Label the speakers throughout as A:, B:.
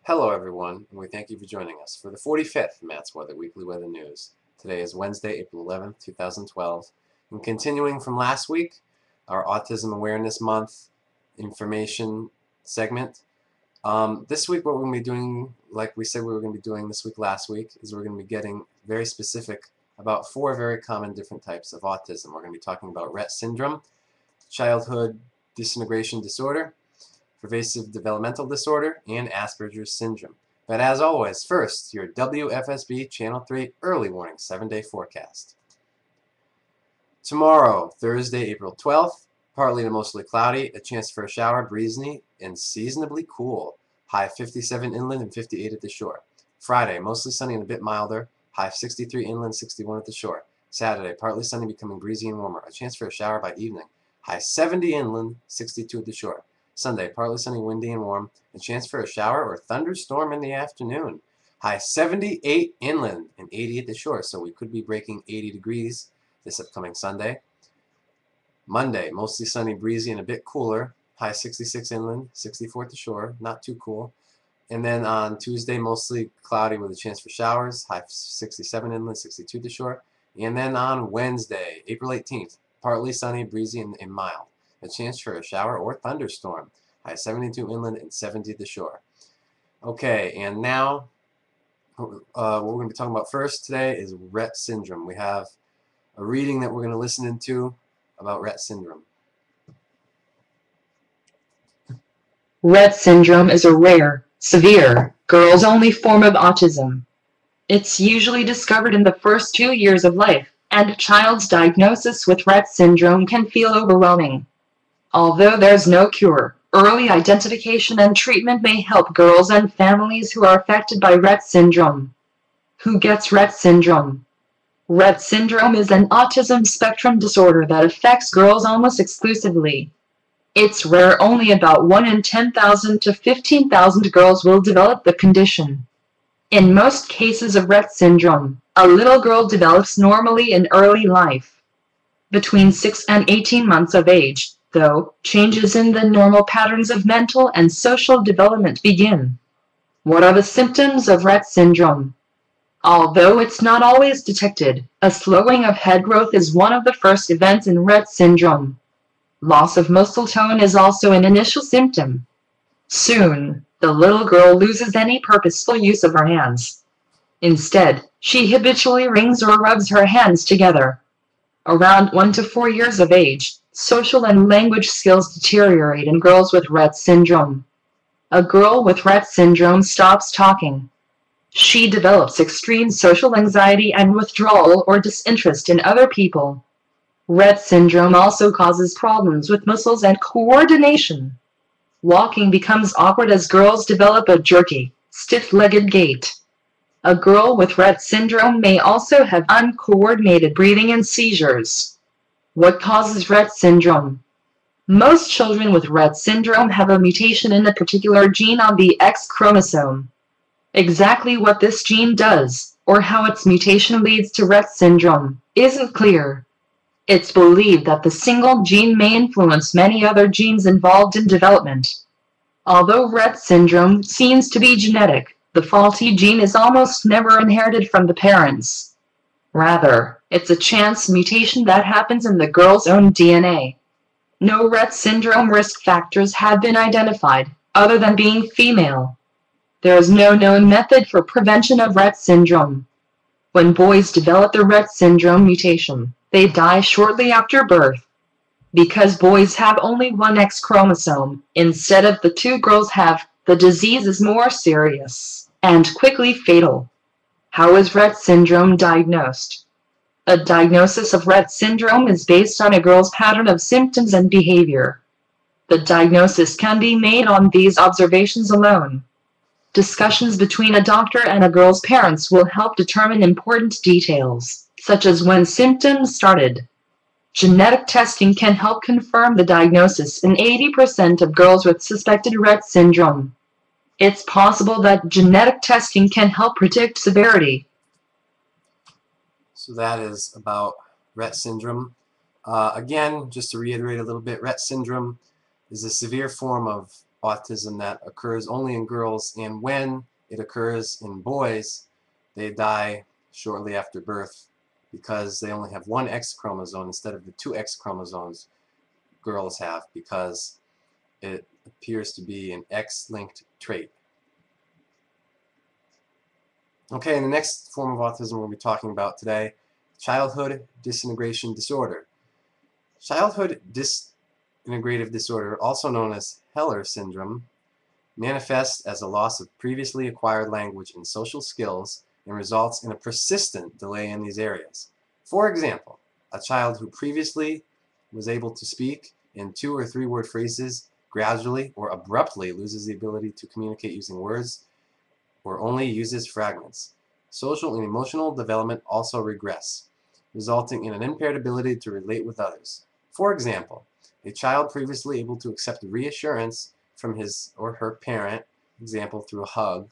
A: Hello everyone, and we thank you for joining us for the 45th Matt's Weather Weekly Weather News. Today is Wednesday, April 11th, 2012, and continuing from last week, our Autism Awareness Month information segment. This week what we're going to be doing, like we said we were going to be doing this week last week, is we're going to be getting very specific about 4 very common different types of autism. We're going to be talking about Rett syndrome, childhood disintegration disorder, Pervasive Developmental Disorder, and Asperger's syndrome. But as always, first, your WFSB Channel 3 early warning 7-day forecast. Tomorrow, Thursday, April 12th, partly to mostly cloudy, a chance for a shower, breezy, and seasonably cool. High 57 inland and 58 at the shore. Friday, mostly sunny and a bit milder. High 63 inland, 61 at the shore. Saturday, partly sunny, becoming breezy and warmer. A chance for a shower by evening. High 70 inland, 62 at the shore. Sunday, partly sunny, windy, and warm. A chance for a shower or thunderstorm in the afternoon. High 78 inland and 80 at the shore, so we could be breaking 80 degrees this upcoming Sunday. Monday, mostly sunny, breezy, and a bit cooler. High 66 inland, 64 at the shore, not too cool. And then on Tuesday, mostly cloudy with a chance for showers. High 67 inland, 62 at the shore. And then on Wednesday, April 18th, partly sunny, breezy, and mild. A chance for a shower or thunderstorm. High 72 inland and 70 at the shore. Okay, and now what we're going to be talking about first today is Rett syndrome. We have a reading that we're going to listen into about Rett syndrome.
B: Rett syndrome is a rare, severe, girls-only form of autism. It's usually discovered in the first 2 years of life, and a child's diagnosis with Rett syndrome can feel overwhelming. Although there's no cure, early identification and treatment may help girls and families who are affected by Rett syndrome. Who gets Rett syndrome? Rett syndrome is an autism spectrum disorder that affects girls almost exclusively. It's rare, only about 1 in 10,000 to 15,000 girls will develop the condition. In most cases of Rett syndrome, a little girl develops normally in early life. Between 6 and 18 months of age, though, changes in the normal patterns of mental and social development begin. What are the symptoms of Rett syndrome? Although it's not always detected, a slowing of head growth is one of the first events in Rett syndrome. Loss of muscle tone is also an initial symptom. Soon, the little girl loses any purposeful use of her hands. Instead, she habitually wrings or rubs her hands together. Around 1 to 4 years of age, social and language skills deteriorate in girls with Rett syndrome. A girl with Rett syndrome stops talking. She develops extreme social anxiety and withdrawal or disinterest in other people. Rett syndrome also causes problems with muscles and coordination. Walking becomes awkward as girls develop a jerky, stiff-legged gait. A girl with Rett syndrome may also have uncoordinated breathing and seizures. What causes Rett syndrome? Most children with Rett syndrome have a mutation in a particular gene on the X chromosome. Exactly what this gene does, or how its mutation leads to Rett syndrome, isn't clear. It's believed that the single gene may influence many other genes involved in development. Although Rett syndrome seems to be genetic, the faulty gene is almost never inherited from the parents. Rather, it's a chance mutation that happens in the girl's own DNA. No Rett syndrome risk factors have been identified, other than being female. There is no known method for prevention of Rett syndrome. When boys develop the Rett syndrome mutation, they die shortly after birth. Because boys have only one X chromosome, instead of the 2 girls have, the disease is more serious and quickly fatal. How is Rett syndrome diagnosed? A diagnosis of Rett syndrome is based on a girl's pattern of symptoms and behavior. The diagnosis can be made on these observations alone. Discussions between a doctor and a girl's parents will help determine important details, such as when symptoms started. Genetic testing can help confirm the diagnosis in 80% of girls with suspected Rett syndrome. It's possible that genetic testing can help predict severity.
A: So that is about Rett syndrome. Again, just to reiterate a little bit, Rett syndrome is a severe form of autism that occurs only in girls, and when it occurs in boys, they die shortly after birth because they only have one X chromosome instead of the two X chromosomes girls have, because it appears to be an X-linked trait. Okay, and the next form of autism we'll be talking about today, childhood disintegration disorder. Childhood disintegrative disorder, also known as Heller syndrome, manifests as a loss of previously acquired language and social skills and results in a persistent delay in these areas. For example, a child who previously was able to speak in 2 or 3 word phrases gradually or abruptly loses the ability to communicate using words or only uses fragments. Social and emotional development also regress, resulting in an impaired ability to relate with others. For example, a child previously able to accept reassurance from his or her parent, example through a hug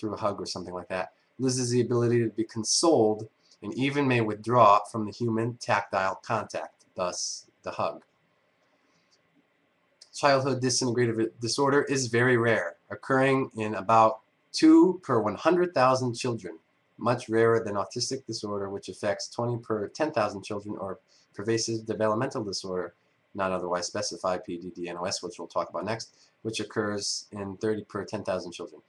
A: or something like that, loses the ability to be consoled and even may withdraw from the human tactile contact, thus the hug. Childhood disintegrative disorder is very rare, occurring in about 2 per 100,000 children, much rarer than autistic disorder, which affects 20 per 10,000 children, or pervasive developmental disorder, not otherwise specified, PDD-NOS, which we'll talk about next, which occurs in 30 per 10,000 children.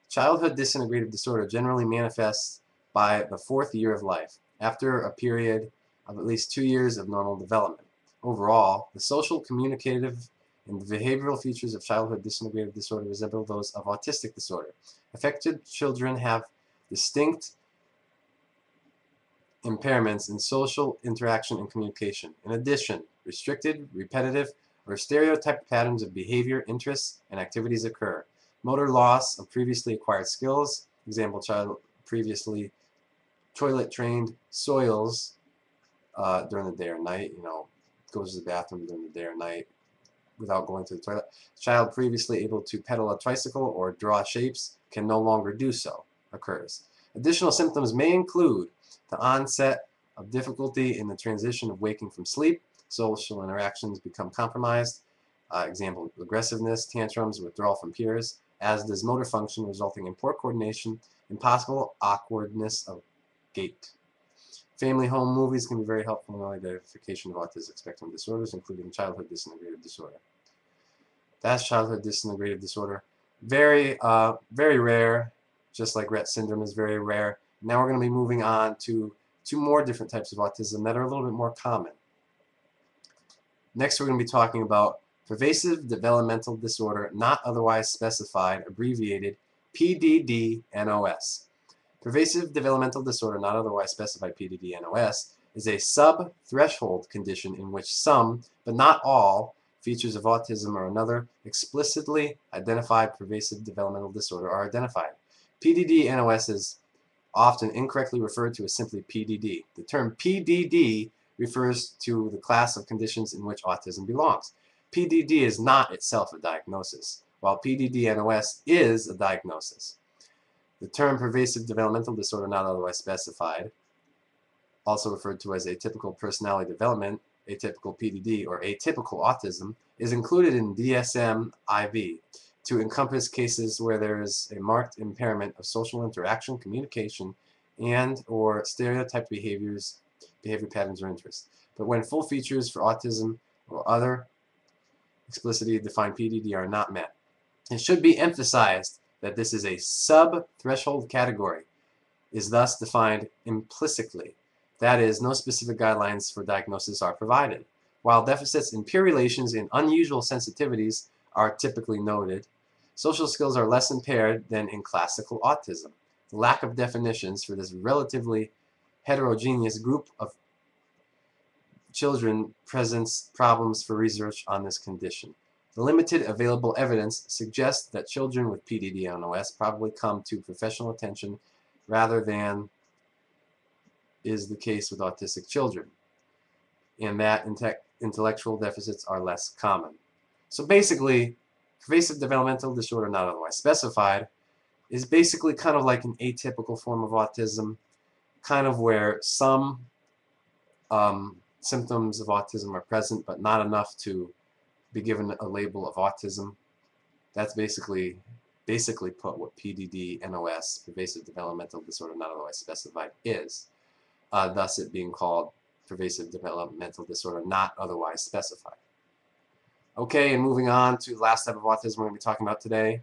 A: Childhood disintegrative disorder generally manifests by the 4th year of life, after a period of at least 2 years of normal development. Overall, the social, communicative, and the behavioral features of childhood disintegrative disorder resemble those of autistic disorder. Affected children have distinct impairments in social interaction and communication. In addition, restricted, repetitive, or stereotyped patterns of behavior, interests, and activities occur. Motor loss of previously acquired skills, example, child previously toilet trained, soils during the day or night, goes to the bathroom during the day or night without going to the toilet. Child previously able to pedal a tricycle or draw shapes can no longer do so, occurs. Additional symptoms may include the onset of difficulty in the transition of waking from sleep, social interactions become compromised, example, aggressiveness, tantrums, withdrawal from peers, as does motor function, resulting in poor coordination and possible awkwardness of gait. Family home movies can be very helpful in the identification of autistic spectrum disorders, including childhood disintegrative disorder. That's childhood disintegrative disorder. Very, very rare, just like Rett syndrome is very rare. Now we're going to be moving on to 2 more different types of autism that are a little bit more common. Next, we're going to be talking about pervasive developmental disorder, not otherwise specified, abbreviated PDD-NOS. Pervasive developmental disorder, not otherwise specified, PDD-NOS, is a sub-threshold condition in which some, but not all, features of autism or another explicitly identified pervasive developmental disorder are identified. PDD-NOS is often incorrectly referred to as simply PDD. The term PDD refers to the class of conditions in which autism belongs. PDD is not itself a diagnosis, while PDD-NOS is a diagnosis. The term pervasive developmental disorder, not otherwise specified, also referred to as atypical personality development, atypical PDD, or atypical autism, is included in DSM-IV to encompass cases where there is a marked impairment of social interaction, communication, and or stereotyped behavior patterns or interests. But when full features for autism or other explicitly defined PDD are not met. It should be emphasized that this is a sub-threshold category, is thus defined implicitly. That is, no specific guidelines for diagnosis are provided. While deficits in peer relations and unusual sensitivities are typically noted, social skills are less impaired than in classical autism. The lack of definitions for this relatively heterogeneous group of children presents problems for research on this condition. The limited available evidence suggests that children with PDD-NOS probably come to professional attention rather than is the case with autistic children, and that intellectual deficits are less common. So basically, pervasive developmental disorder, not otherwise specified, is basically kind of like an atypical form of autism, kind of where some symptoms of autism are present, but not enough to be given a label of autism. That's basically put what PDD-NOS, Pervasive Developmental Disorder Not Otherwise Specified, is. Thus it being called Pervasive Developmental Disorder Not Otherwise Specified. Okay, and moving on to the last type of autism we're going to be talking about today.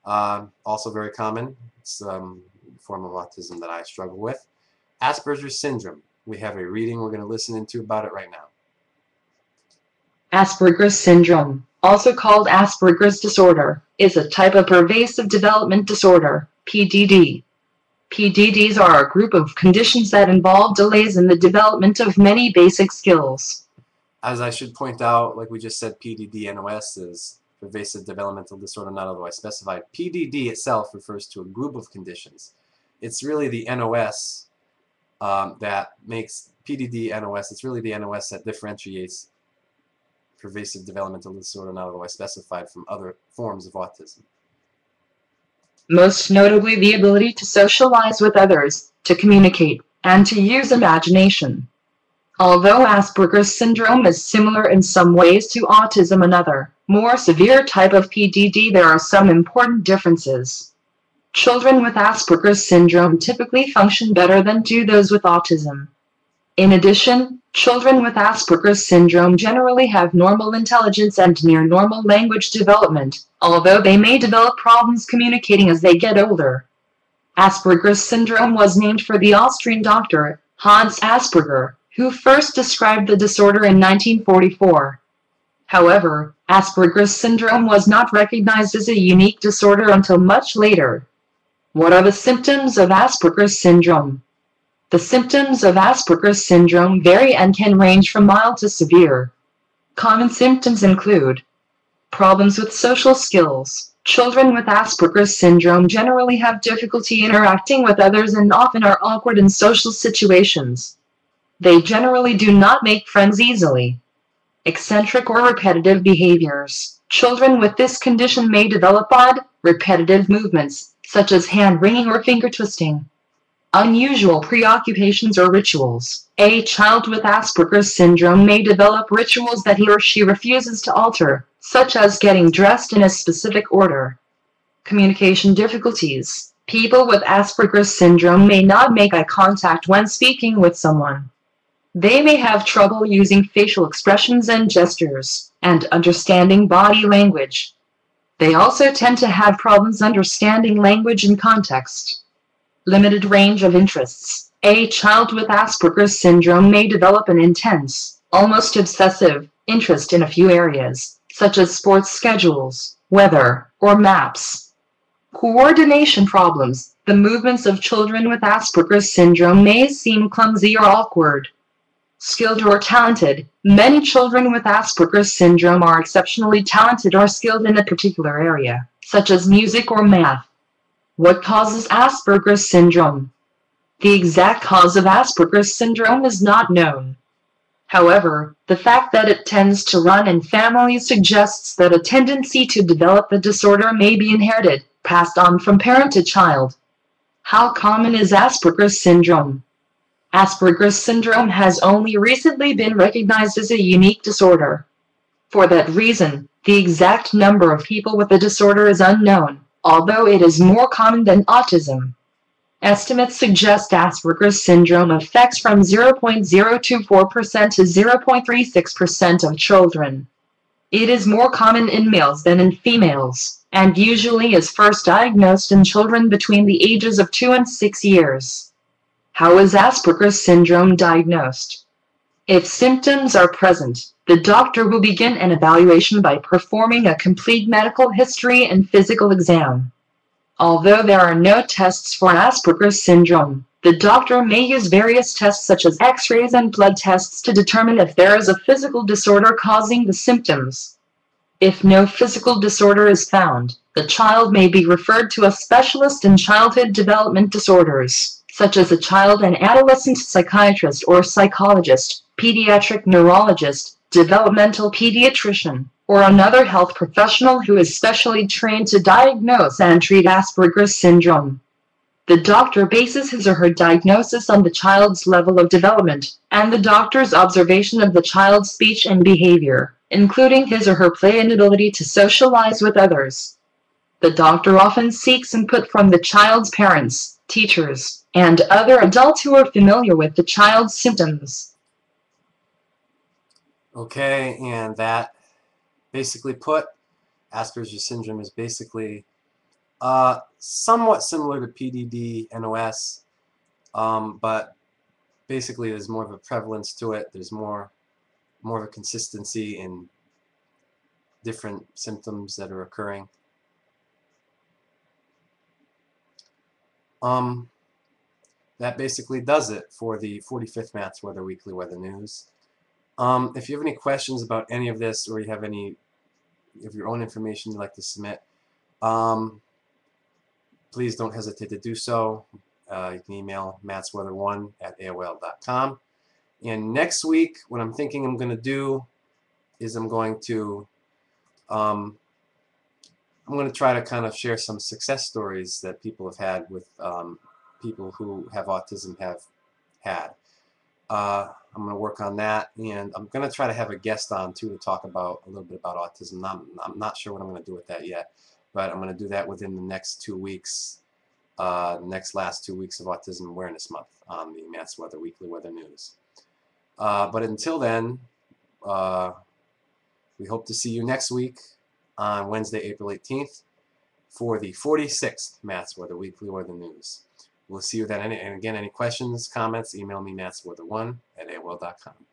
A: Also very common. It's a form of autism that I struggle with. Asperger's syndrome. We have a reading we're going to listen into about it right now.
B: Asperger's syndrome, also called Asperger's disorder, is a type of pervasive development disorder, PDD. PDDs are a group of conditions that involve delays in the development of many basic skills.
A: As I should point out, like we just said, PDD-NOS is Pervasive Developmental Disorder Not Otherwise Specified. PDD itself refers to a group of conditions. It's really the NOS that makes PDD-NOS, it's really the NOS that differentiates Pervasive Developmental Disorder Not Otherwise Specified from other forms of autism.
B: Most notably the ability to socialize with others, to communicate, and to use imagination. Although Asperger's syndrome is similar in some ways to autism, another, more severe type of PDD, there are some important differences. Children with Asperger's syndrome typically function better than do those with autism. In addition, children with Asperger's syndrome generally have normal intelligence and near normal language development, although they may develop problems communicating as they get older. Asperger's syndrome was named for the Austrian doctor, Hans Asperger, who first described the disorder in 1944. However, Asperger's syndrome was not recognized as a unique disorder until much later. What are the symptoms of Asperger's syndrome? The symptoms of Asperger's syndrome vary and can range from mild to severe. Common symptoms include problems with social skills. Children with Asperger's syndrome generally have difficulty interacting with others and often are awkward in social situations. They generally do not make friends easily. Eccentric or repetitive behaviors. Children with this condition may develop odd, repetitive movements, such as hand-wringing or finger twisting. Unusual preoccupations or rituals. A child with Asperger's syndrome may develop rituals that he or she refuses to alter, such as getting dressed in a specific order. Communication difficulties. People with Asperger's syndrome may not make eye contact when speaking with someone. They may have trouble using facial expressions and gestures, and understanding body language. They also tend to have problems understanding language and context. Limited range of interests. A child with Asperger's syndrome may develop an intense, almost obsessive, interest in a few areas, such as sports schedules, weather, or maps. Coordination problems. The movements of children with Asperger's syndrome may seem clumsy or awkward. Skilled or talented. Many children with Asperger's syndrome are exceptionally talented or skilled in a particular area, such as music or math. What causes Asperger's syndrome? The exact cause of Asperger's syndrome is not known. However, the fact that it tends to run in families suggests that a tendency to develop the disorder may be inherited, passed on from parent to child. How common is Asperger's syndrome? Asperger's syndrome has only recently been recognized as a unique disorder. For that reason, the exact number of people with the disorder is unknown, although it is more common than autism. Estimates suggest Asperger's syndrome affects from 0.024% to 0.36% of children. It is more common in males than in females, and usually is first diagnosed in children between the ages of 2 and 6 years. How is Asperger's syndrome diagnosed? If symptoms are present, the doctor will begin an evaluation by performing a complete medical history and physical exam. Although there are no tests for Asperger's syndrome, the doctor may use various tests such as X-rays and blood tests to determine if there is a physical disorder causing the symptoms. If no physical disorder is found, the child may be referred to a specialist in childhood development disorders, such as a child and adolescent psychiatrist or psychologist, pediatric neurologist, developmental pediatrician, or another health professional who is specially trained to diagnose and treat Asperger's syndrome. The doctor bases his or her diagnosis on the child's level of development, and the doctor's observation of the child's speech and behavior, including his or her play and ability to socialize with others. The doctor often seeks input from the child's parents, teachers, and other adults who are familiar with the child's symptoms.
A: Okay, and that basically put, Asperger's syndrome is basically somewhat similar to PDD-NOS, but basically there's more of a prevalence to it. There's more of a consistency in different symptoms that are occurring. That basically does it for the 45th Matt's Weather Weekly Weather News. If you have any questions about any of this, or you have any of your own information you'd like to submit, please don't hesitate to do so. You can email mattsweather1@aol.com. And next week, what I'm thinking I'm going to do is I'm going to try to kind of share some success stories that people have had with people who have autism have had. I'm going to work on that, and I'm going to try to have a guest on too to talk about a little bit about autism. I'm not sure what I'm going to do with that yet, but I'm going to do that within the next 2 weeks, last 2 weeks of Autism Awareness Month on the Matt's Weather Weekly Weather News. But until then, we hope to see you next week on Wednesday, April 18th for the 46th Matt's Weather Weekly Weather News. We'll see you then. And again, any questions, comments, email me mattsweather1@aol.com.